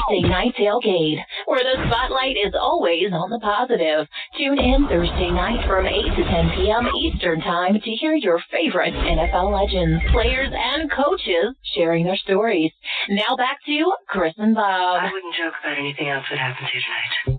Thursday Night Tailgate, where the spotlight is always on the positive. Tune in Thursday night from 8 to 10 p.m. Eastern Time to hear your favorite NFL legends, players, and coaches sharing their stories. Now back to Chris and Bob. I wouldn't joke about anything else that happens here tonight.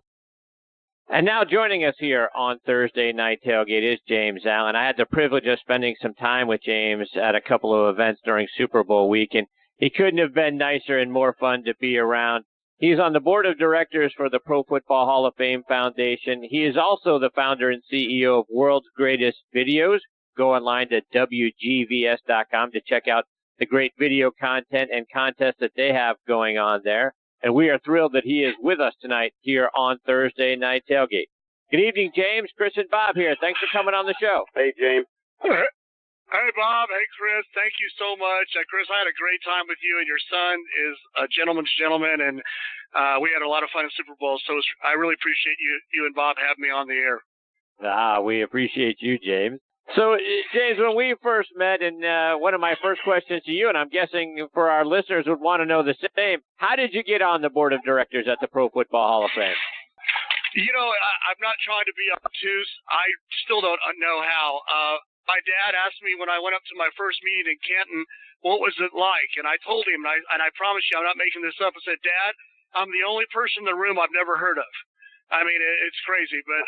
And now joining us here on Thursday Night Tailgate is James Allen. I had the privilege of spending some time with James at a couple of events during Super Bowl week, and he couldn't have been nicer and more fun to be around. He's on the board of directors for the Pro Football Hall of Fame Foundation. He is also the founder and CEO of World's Greatest Videos. Go online to WGVS.com to check out the great video content and contests that they have going on there. And we are thrilled that he is with us tonight here on Thursday Night Tailgate. Good evening, James. Chris and Bob here. Thanks for coming on the show. Hey, James. Hey, Bob. Hey, Chris. Thank you so much. Chris, I had a great time with you, and your son is a gentleman's gentleman, and we had a lot of fun at Super Bowl. So I really appreciate you and Bob having me on the air. We appreciate you, James. So, James, when we first met, and one of my first questions to you, and I'm guessing for our listeners would want to know the same, how did you get on the board of directors at the Pro Football Hall of Fame? You know, I'm not trying to be obtuse. I still don't know how. My dad asked me when I went up to my first meeting in Canton, what was it like? And I told him, and I promise you I'm not making this up. I said, Dad, I'm the only person in the room I've never heard of. I mean, it's crazy, but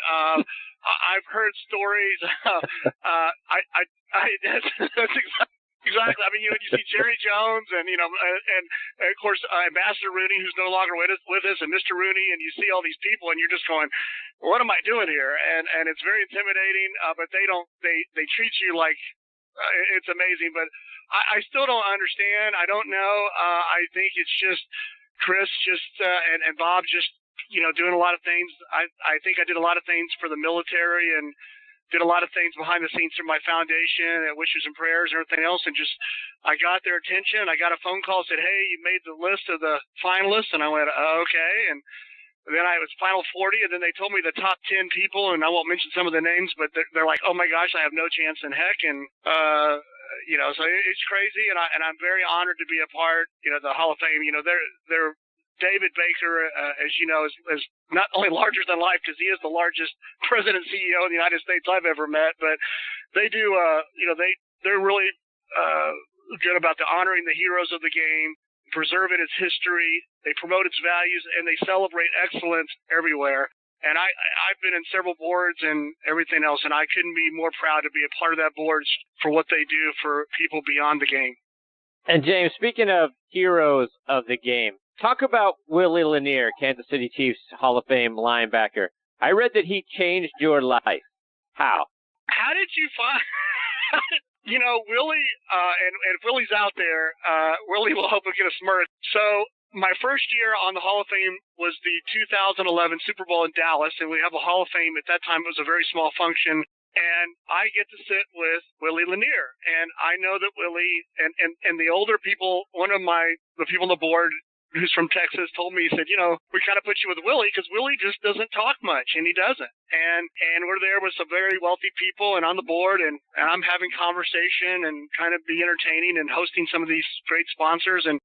I've heard stories. That's exactly. I mean, you see Jerry Jones, and and of course Ambassador Rooney, who's no longer with us, and Mr. Rooney, and you see all these people, and you're just going, "What am I doing here?" And it's very intimidating. But they treat you like it's amazing. But I still don't understand. I don't know. I think it's just Chris, and Bob, just doing a lot of things. I think I did a lot of things for the military and did a lot of things behind the scenes through my foundation and wishes and prayers and everything else. And just, I got their attention. I got a phone call, said, hey, you made the list of the finalists. And I went, okay. And then I was final 40. And then they told me the top 10 people, and I won't mention some of the names, but they're like, oh my gosh, I have no chance in heck. And, so it's crazy. And I'm very honored to be a part, the Hall of Fame. They're David Baker, as you know, is not only larger than life because he is the largest president and CEO of the United States I've ever met, but they do, they're really good about honoring the heroes of the game, preserving its history, they promote its values, and they celebrate excellence everywhere. And I've been in several boards and everything else, and I couldn't be more proud to be a part of that board for what they do for people beyond the game. And James, speaking of heroes of the game, talk about Willie Lanier, Kansas City Chiefs Hall of Fame linebacker. I read that he changed your life. How? How did you find... Willie, and if Willie's out there, Willie will hopefully get a smirk. So my first year on the Hall of Fame was the 2011 Super Bowl in Dallas, and we have a Hall of Fame. At that time, it was a very small function. And I get to sit with Willie Lanier. And I know that Willie and the older people, the people on the board, who's from Texas, told me, he said, we kind of put you with Willie because Willie just doesn't talk much, and he doesn't. And we're there with some very wealthy people and on the board, and I'm having conversation and trying to be entertaining and hosting some of these great sponsors. And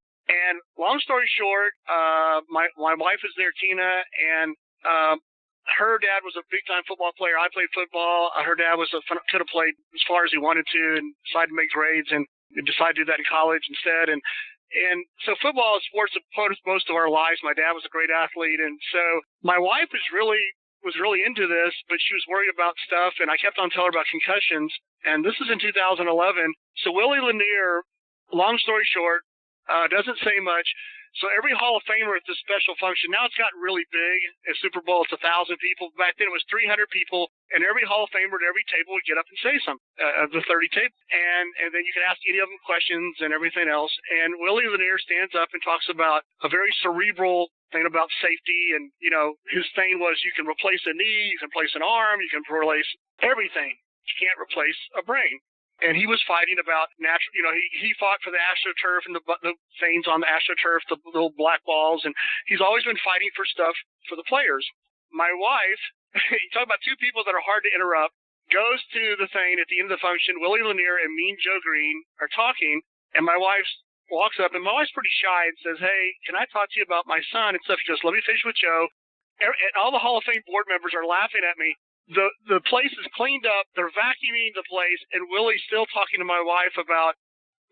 long story short, my wife is there, Tina, and her dad was a big-time football player. I played football. Her dad could have played as far as he wanted to and decided to make grades and decided to do that in college instead. And so football is sports that most of our lives. My dad was a great athlete. And so my wife was really into this, but she was worried about stuff. And I kept on telling her about concussions. And this is in 2011. So Willie Lanier, long story short, doesn't say much. So every Hall of Famer at this special function, now it's gotten really big. At Super Bowl, it's 1,000 people. Back then it was 300 people, and every Hall of Famer at every table would get up and say something, of the 30 tables. And then you could ask any of them questions and everything else. And Willie Lanier stands up and talks about a very cerebral thing about safety. And, his thing was you can replace a knee, you can replace an arm, you can replace everything. You can't replace a brain. And he was fighting about natural, he fought for the AstroTurf and the things on the AstroTurf, the little black balls, and he's always been fighting for stuff for the players. My wife, you talk about two people that are hard to interrupt, goes to the thing at the end of the function. Willie Lanier and Mean Joe Green are talking, and my wife's walks up, and my wife's pretty shy, and says, "Hey, can I talk to you about my son?" and stuff. He goes, "Let me finish with Joe." And all the Hall of Fame board members are laughing at me. The place is cleaned up. They're vacuuming the place, and Willie's still talking to my wife about,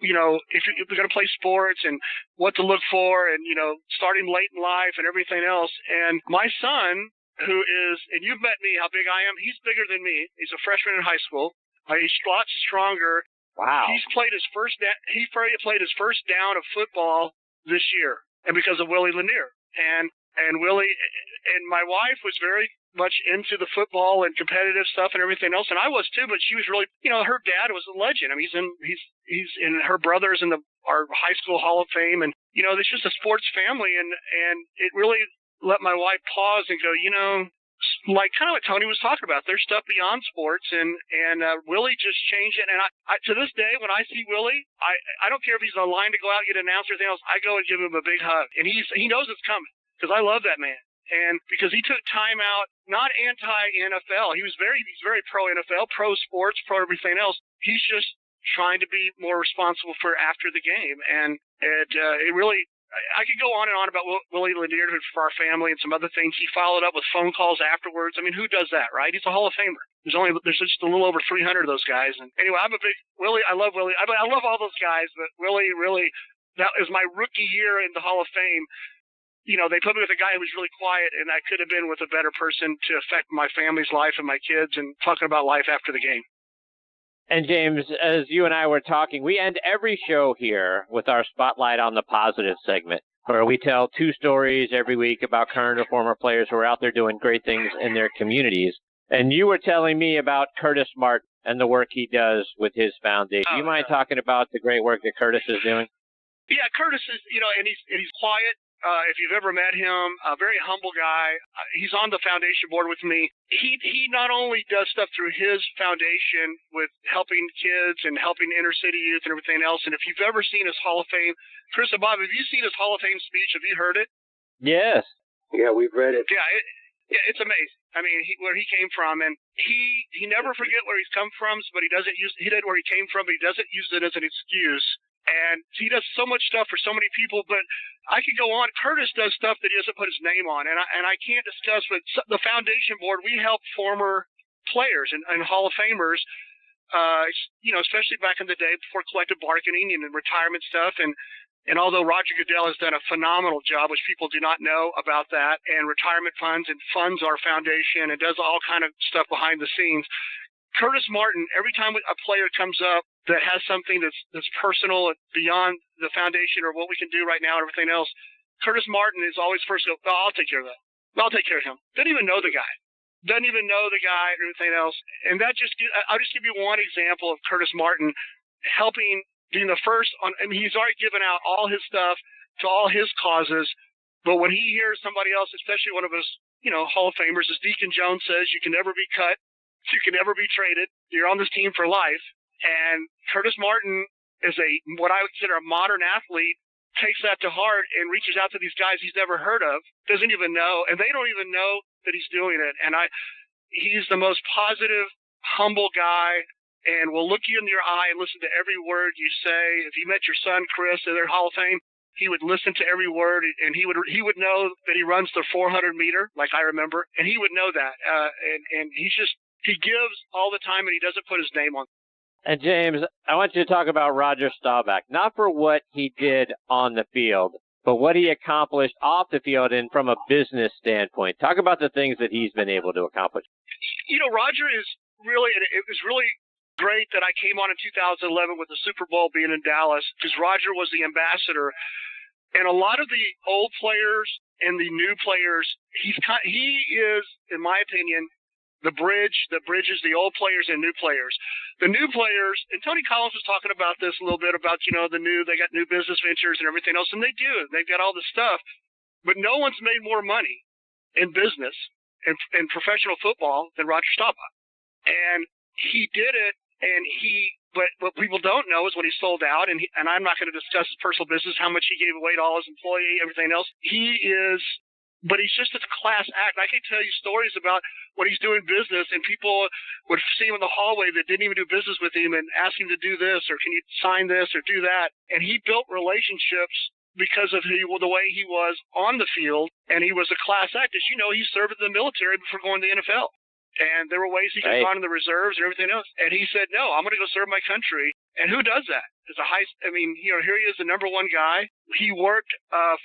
if you're going to play sports and what to look for and, starting late in life and everything else. And my son, who is, and you've met me, how big I am, he's bigger than me. He's a freshman in high school. He's a lot stronger. Wow. He played his first down of football this year, and because of Willie Lanier. And Willie and my wife was very much into the football and competitive stuff and everything else, and I was too. But she was really, her dad was a legend. I mean, he's in her brother's in our high school Hall of Fame, and it's just a sports family, and it really let my wife pause and go, like kind of what Tony was talking about. There's stuff beyond sports, and Willie just changed it. And I to this day, when I see Willie, I don't care if he's on line to go out and get announced or anything else. I go and give him a big hug, and he knows it's coming because I love that man. And because he took time out, not anti-NFL. He's very pro-NFL, pro-sports, pro-everything else. He's just trying to be more responsible for after the game. And it really, I could go on and on about Willie Lanier for our family and some other things. He followed up with phone calls afterwards. I mean, who does that, right? He's a Hall of Famer. There's just a little over 300 of those guys. And anyway, I'm a big Willie. I love Willie. I love all those guys, but Willie really, that was my rookie year in the Hall of Fame. They put me with a guy who was really quiet, and I could have been with a better person to affect my family's life and my kids and talking about life after the game. And James, as you and I were talking, we end every show here with our Spotlight on the Positive segment, where we tell two stories every week about current or former players who are out there doing great things in their communities. And you were telling me about Curtis Martin and the work he does with his foundation. Do you mind talking about the great work that Curtis is doing? Yeah, Curtis is, and he's quiet. If you've ever met him, a very humble guy. He's on the foundation board with me. He not only does stuff through his foundation with helping kids and helping inner city youth and everything else. And if you've ever seen his Hall of Fame, Chris and Bob, have you seen his Hall of Fame speech? Have you heard it? Yes. Yeah, we've read it. Yeah, it's amazing. I mean, where he came from, and he never forget where he's come from, but he did where he came from, but he doesn't use it as an excuse. And he does so much stuff for so many people, but I could go on. Curtis does stuff that he doesn't put his name on, and I can't discuss. But the foundation board, we help former players and Hall of Famers, especially back in the day before collective bargaining and retirement stuff. And although Roger Goodell has done a phenomenal job, which people do not know about that, and retirement funds and funds our foundation and does all kind of stuff behind the scenes. Curtis Martin, every time a player comes up that has something that's personal beyond the foundation or what we can do right now and everything else, Curtis Martin is always first to go, I'll take care of that. I'll take care of him. Doesn't even know the guy. And everything else. And I'll just give you one example of Curtis Martin helping, being the first on, I mean, he's already given out all his stuff to all his causes, but when he hears somebody else, especially one of his, Hall of Famers, as Deacon Jones says, you can never be cut. You can never be traded. You're on this team for life. And Curtis Martin is what I would consider a modern athlete, takes that to heart and reaches out to these guys he's never heard of, doesn't even know, and they don't even know that he's doing it. And he's the most positive, humble guy, and will look you in your eye and listen to every word you say. If you met your son, Chris, in their Hall of Fame, he would listen to every word, and he would know that he runs the 400-meter, like I remember, and he would know that. And he gives all the time, and he doesn't put his name on. And James, I want you to talk about Roger Staubach, not for what he did on the field, but what he accomplished off the field and from a business standpoint. Talk about the things that he's been able to accomplish. Roger is really, it was really great that I came on in 2011 with the Super Bowl being in Dallas, because Roger was the ambassador. And a lot of the old players and the new players, he is, in my opinion, the bridge that bridges the old players and new players. The new players, and Tony Collins was talking about this a little bit about, they got new business ventures and everything else, and they do. They've got all this stuff. But no one's made more money in business and professional football than Roger Staubach. And he did it, but what people don't know is when he sold out, and I'm not going to discuss his personal business, how much he gave away to all his employees, everything else. He is but he's just a class act. I can tell you stories about when he's doing business and people would see him in the hallway that didn't even do business with him and ask him to do this or can you sign this or do that. And he built relationships because of the way he was on the field, and he was a class act. As you know, he served in the military before going to the NFL. And there were ways he could have gone in the reserves and everything else. And he said, no, I'm going to go serve my country. And who does that? Here he is, the number one guy. He worked I've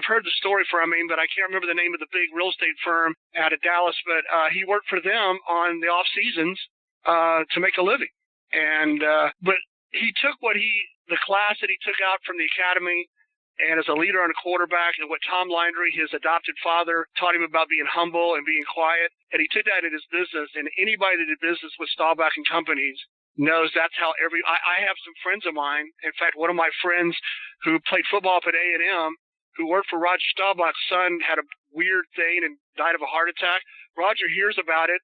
heard the story from him, but I can't remember the name of the big real estate firm out of Dallas. But he worked for them on the off seasons to make a living. And but he took the class that he took out from the academy, and as a leader and a quarterback, and what Tom Landry, his adopted father, taught him about being humble and being quiet, and he took that in his business. And anybody that did business with Staubach and companies knows that's how I have some friends of mine. In fact, one of my friends who played football up at A&M, who worked for Roger Staubach's son, had a weird thing and died of a heart attack. Roger hears about it,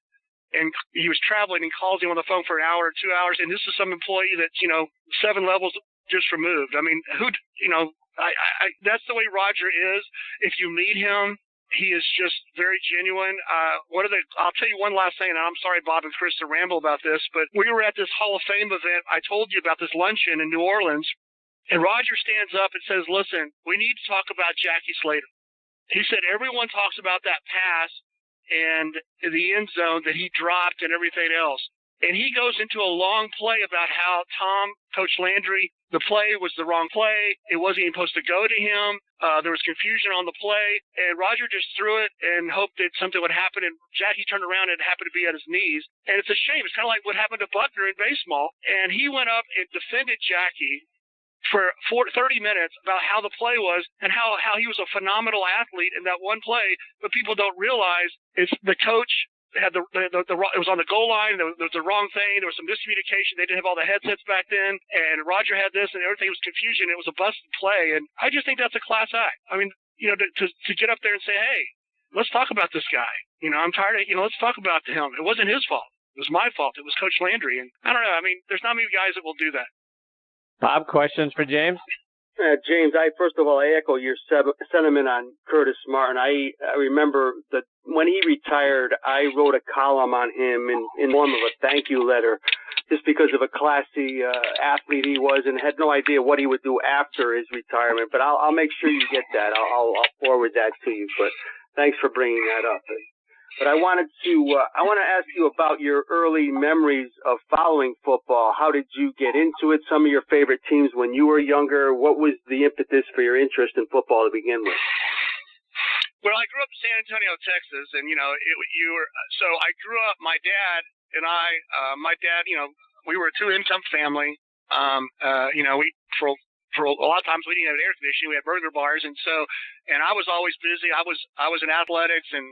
and he was traveling and calls him on the phone for an hour or 2 hours. And this is some employee that's, 7 levels just removed. I mean, that's the way Roger is. If you meet him, he is just very genuine. I'll tell you one last thing, and I'm sorry, Bob and Chris, to ramble about this, but we were at this Hall of Fame event. I told you about this luncheon in New Orleans, and Roger stands up and says, listen, we need to talk about Jackie Slater. He said, everyone talks about that pass and the end zone that he dropped and everything else. And he goes into a long play about how Coach Landry, the play was the wrong play. It wasn't even supposed to go to him. There was confusion on the play. And Roger just threw it and hoped that something would happen. And Jackie turned around and it happened to be at his knees. And it's a shame. It's kind of like what happened to Buckner in baseball. And he went up and defended Jackie for 30 minutes about how the play was and how he was a phenomenal athlete in that one play. But people don't realize it's the coach had it was on the goal line. There was the wrong thing. There was some miscommunication. They didn't have all the headsets back then, and Roger had this, and everything was confusion. It was a busted play, and I just think that's a class act. I mean, to get up there and say, hey, let's talk about this guy. I'm tired of let's talk about him. It wasn't his fault. It was my fault. It was Coach Landry, and I don't know. I mean, there's not many guys that will do that. Bob, questions for James? James, first of all, I echo your sentiment on Curtis Martin. I remember that when he retired, I wrote a column on him in form of a thank you letter, just because of a classy athlete he was, and had no idea what he would do after his retirement. But I'll make sure you get that. I'll forward that to you. But thanks for bringing that up. But I want to ask you about your early memories of following football. How did you get into it? Some of your favorite teams when you were younger. What was the impetus for your interest in football to begin with? Well, I grew up in San Antonio, Texas, and so I grew up. My dad and we were a two-income family. For a lot of times we didn't have air conditioning. We had burger bars, and I was always busy. I was in athletics, and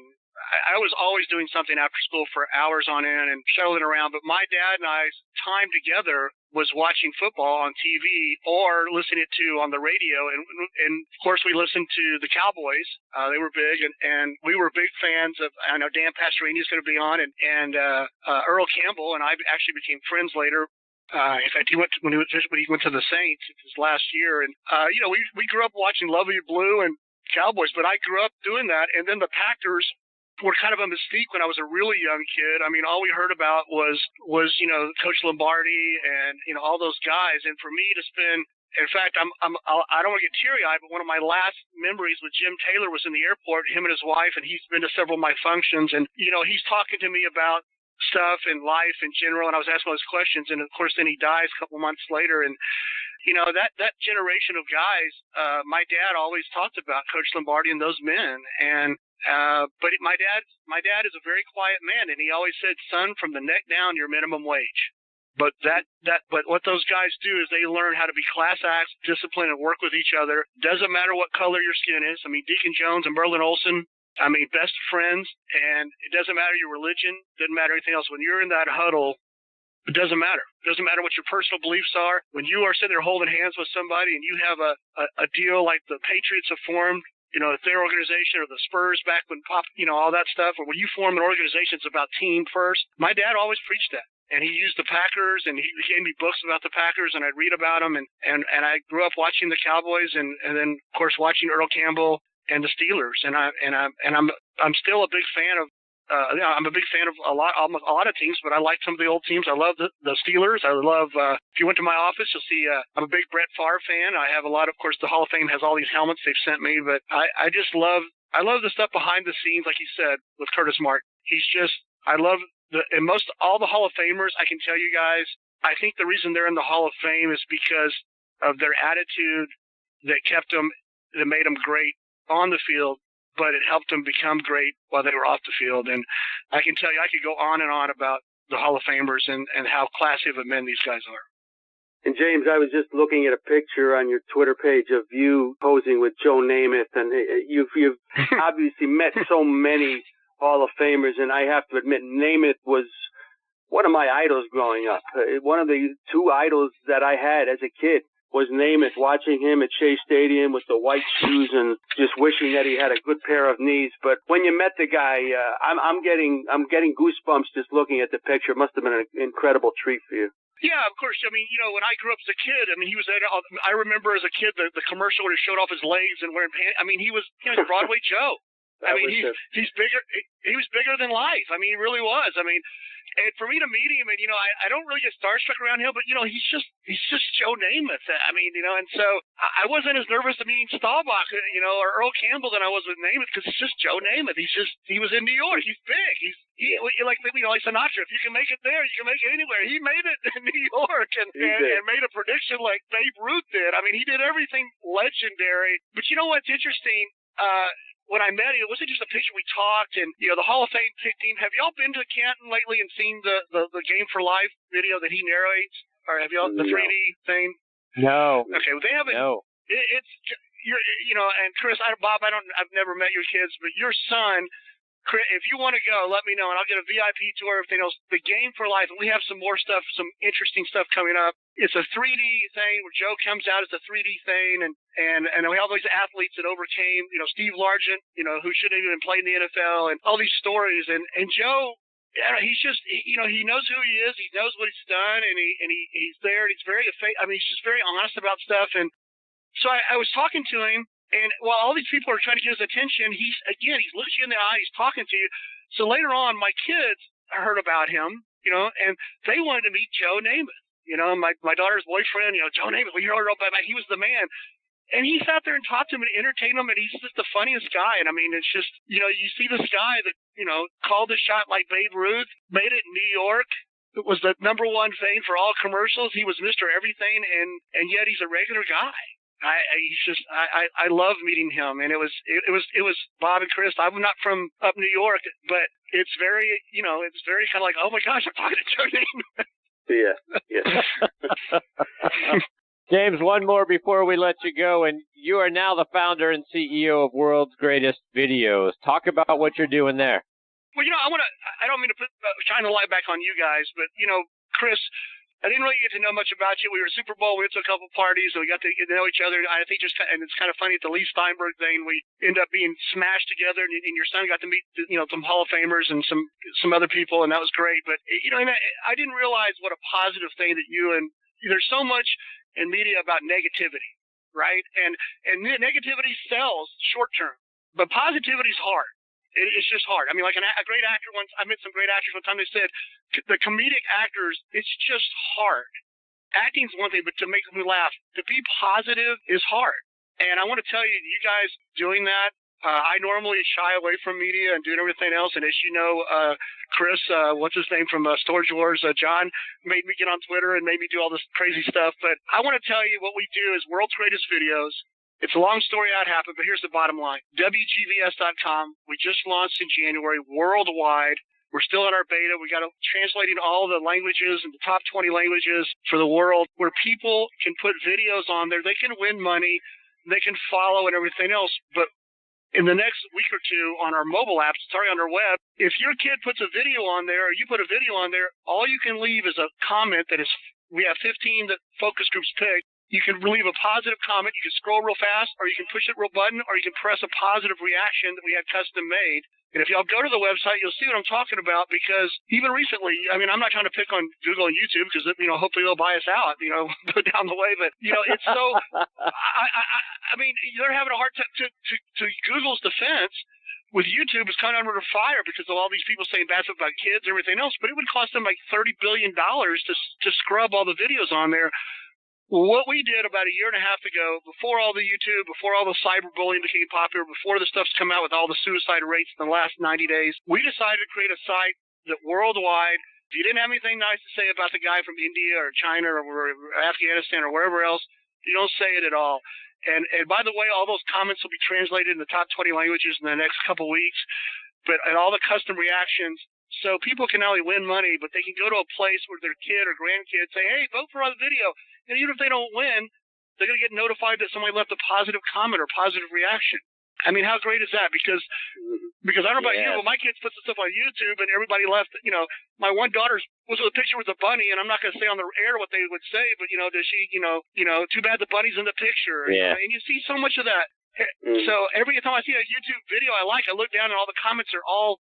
I was always doing something after school for hours on end and shuttling around. But my dad and I's time together was watching football on TV or listening to on the radio. And of course, we listened to the Cowboys. They were big, and we were big fans of. I know Dan Pastorini is going to be on, and Earl Campbell and I actually became friends later. In fact, when he went to the Saints his last year, and we grew up watching Lovely Blue and Cowboys. But I grew up doing that, and then the Packers were kind of a mystique when I was a really young kid. I mean, all we heard about was Coach Lombardi and all those guys. And for me to spend, in fact, I don't want to get teary-eyed, but one of my last memories with Jim Taylor was in the airport, him and his wife, and he's been to several of my functions, and he's talking to me about stuff in life in general, and I was asking all those questions, and of course then he dies a couple months later, and that generation of guys, my dad always talked about Coach Lombardi and those men, and but my dad is a very quiet man, and he always said, son, from the neck down, you're minimum wage. But but what those guys do is they learn how to be class acts, discipline, and work with each other. Doesn't matter what color your skin is. I mean, Deacon Jones and Merlin Olsen, best friends, and it doesn't matter your religion, doesn't matter anything else. When you're in that huddle, it doesn't matter. It doesn't matter what your personal beliefs are. When you are sitting there holding hands with somebody and you have a deal like the Patriots have formed, their organization, or the Spurs back when all that stuff, or when you form an organization, it's about team first. My dad always preached that. And he used the Packers, and he gave me books about the Packers, and I'd read about them. And I grew up watching the Cowboys, and then, of course, watching Earl Campbell and the Steelers, and I'm still a big fan of. I'm a big fan of a lot of teams, but I like some of the old teams. I love the Steelers. I love. If you went to my office, you'll see I'm a big Brett Favre fan. I have a lot. Of course, the Hall of Fame has all these helmets they've sent me, but I just love. I love the stuff behind the scenes, like you said, with Curtis Martin. He's just. I love and most all the Hall of Famers. I can tell you guys. I think the reason they're in the Hall of Fame is because of their attitude that kept them, that made them great on the field. But it helped them become great while they were off the field. And I can tell you, I could go on and on about the Hall of Famers and how classy of a men these guys are. And James, I was just looking at a picture on your Twitter page of you posing with Joe Namath, and you've obviously met so many Hall of Famers, and I have to admit, Namath was one of my idols growing up. One of the two idols that I had as a kid was Namath, watching him at Shea Stadium with the white shoes and just wishing that he had a good pair of knees. But when you met the guy, I'm getting goosebumps just looking at the picture. It must have been an incredible treat for you. Yeah, of course. I mean, when I grew up as a kid, I mean, he was at. I remember as a kid the commercial where he showed off his legs and wearing pants. I mean, he was Broadway Joe. I mean, he's bigger. He was bigger than life. I mean, he really was. I mean, and for me to meet him, and I don't really get starstruck around him, but he's just Joe Namath. I mean, and so I wasn't as nervous to meeting Staubach, or Earl Campbell than I was with Namath, because he's just Joe Namath. He was in New York. He's big. He like Sinatra. If you can make it there, you can make it anywhere. He made it in New York and made a prediction like Babe Ruth did. I mean, he did everything legendary. But you know what's interesting? When I met him, it wasn't just a picture. We talked, and the Hall of Fame team. Have y'all been to Canton lately and seen the Game for Life video that he narrates, or have y'all the 3D thing? No. Okay, well, they haven't. No. It's and Chris, Bob, I've never met your kids, but your son. Chris, if you want to go, let me know, and I'll get a VIP tour, everything else. The Game for Life, and we have some more stuff, some interesting stuff coming up. It's a 3D thing where Joe comes out as a 3D thing, and we have all these athletes that overcame, Steve Largent, who shouldn't even play in the NFL, and all these stories. And Joe, he's just, he knows who he is, he knows what he's done, and he's there, and he's very, he's just very honest about stuff. And so I was talking to him. And while all these people are trying to get his attention, he looks you in the eye, he's talking to you. So later on, my kids heard about him, and they wanted to meet Joe Namath. My daughter's boyfriend, Joe Namath, we heard about him, he was the man. And he sat there and talked to him and entertained him, and he's just the funniest guy. And I mean, it's just, you see this guy that, called the shot like Babe Ruth, made it in New York. It was the #1 thing for all commercials. He was Mr. Everything, and yet he's a regular guy. I love meeting him, and it was Bob and Chris. I'm not from up New York, but it's very it's very kind of like, oh my gosh, I'm talking to Joe Namath. Yeah. James, one more before we let you go, and you are now the founder and CEO of World's Greatest Videos. Talk about what you're doing there. Well, I don't mean to put shine the light back on you guys, but Chris, I didn't really get to know much about you. We were at Super Bowl. We went to a couple parties, and we got to get to know each other. I think and it's kind of funny at the Lee Steinberg thing, we ended up being smashed together, and your son got to meet, some Hall of Famers and some other people, and that was great. But, and I didn't realize what a positive thing that there's so much in media about negativity, right? And negativity sells short term, but positivity is hard. It's just hard. I mean, like a great actor once, I met some great actors one time, they said, the comedic actors, it's just hard. Acting's one thing, but to make them laugh, to be positive is hard. And I want to tell you, you guys doing that, I normally shy away from media and doing everything else. And as you know, Chris, what's his name from Storage Wars, John, made me get on Twitter and made me do all this crazy stuff. But I want to tell you what we do is World's Greatest Videos. It's a long story how it happened, but here's the bottom line. WGVS.com. We just launched in January worldwide. We're still in our beta. We got to translating all the languages and the top 20 languages for the world, where people can put videos on there. They can win money. They can follow and everything else. But in the next week or two on our mobile apps, on our web, if your kid puts a video on there or you put a video on there, all you can leave is a comment that is, we have 15 that focus groups pick. You can leave a positive comment, you can scroll real fast, or you can push that real button, or you can press a positive reaction that we had custom made. And if y'all go to the website, you'll see what I'm talking about, because even recently, I mean, I'm not trying to pick on Google and YouTube because, hopefully they'll buy us out, down the way. But, it's so, I mean, they're having a hard time to Google's defense. With YouTube, it's kind of under fire because of all these people saying bad stuff about kids and everything else. But it would cost them like $30 billion to scrub all the videos on there. What we did about a year and a half ago, before all the YouTube, before all the cyberbullying became popular, before the stuff's come out with all the suicide rates in the last 90 days, we decided to create a site that worldwide, if you didn't have anything nice to say about the guy from India or China or Afghanistan or wherever else, you don't say it at all. And by the way, all those comments will be translated in the top 20 languages in the next couple weeks, and all the custom reactions. So people can not only win money, but they can go to a place where their kid or grandkid say, hey, vote for our video. And even if they don't win, they're going to get notified that somebody left a positive comment or positive reaction. I mean, how great is that? Because I don't know about you, but my kids put some stuff on YouTube and everybody left, my one daughter's was a picture with a bunny, and I'm not going to say on the air what they would say, but, does she, too bad the bunny's in the picture. Yeah. And you see so much of that. So every time I see a YouTube video I look down and all the comments are all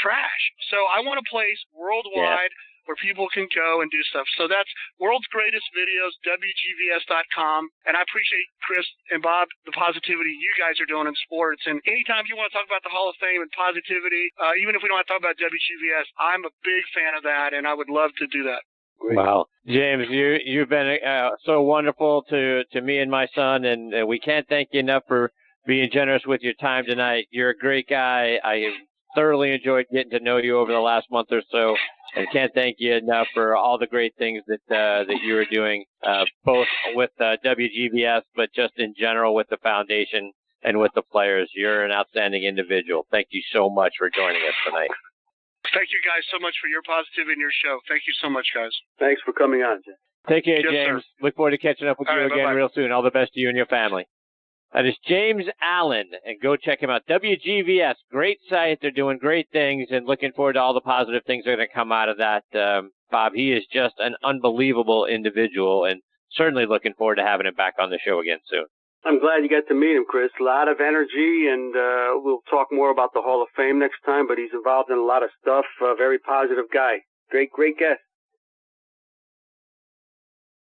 trash. So I want a place worldwide where people can go and do stuff. So that's World's Greatest Videos, WGVS.com. And I appreciate Chris and Bob, the positivity you guys are doing in sports. And anytime you want to talk about the Hall of Fame and positivity, even if we don't want to talk about WGVS, I'm a big fan of that, and I would love to do that. Great. Wow. James, you've been so wonderful to me and my son, and we can't thank you enough for being generous with your time tonight. You're a great guy. I thoroughly enjoyed getting to know you over the last month or so, and can't thank you enough for all the great things that you are doing, both with WGVS, but just in general with the foundation and with the players. You're an outstanding individual. Thank you so much for joining us tonight. Thank you guys so much for your positivity in your show. Thank you so much, guys. Thanks for coming on, Jim. Take care, Yes, James. sir. Look forward to catching up with All you right, again bye-bye. real soon. All the best to you and your family. That is James Allen, and go check him out. WGVS, great site. They're doing great things, and looking forward to all the positive things that are going to come out of that. Bob, he is just an unbelievable individual, and certainly looking forward to having him back on the show again soon. I'm glad you got to meet him, Chris. A lot of energy, and we'll talk more about the Hall of Fame next time, but he's involved in a lot of stuff. Very positive guy. Great guest.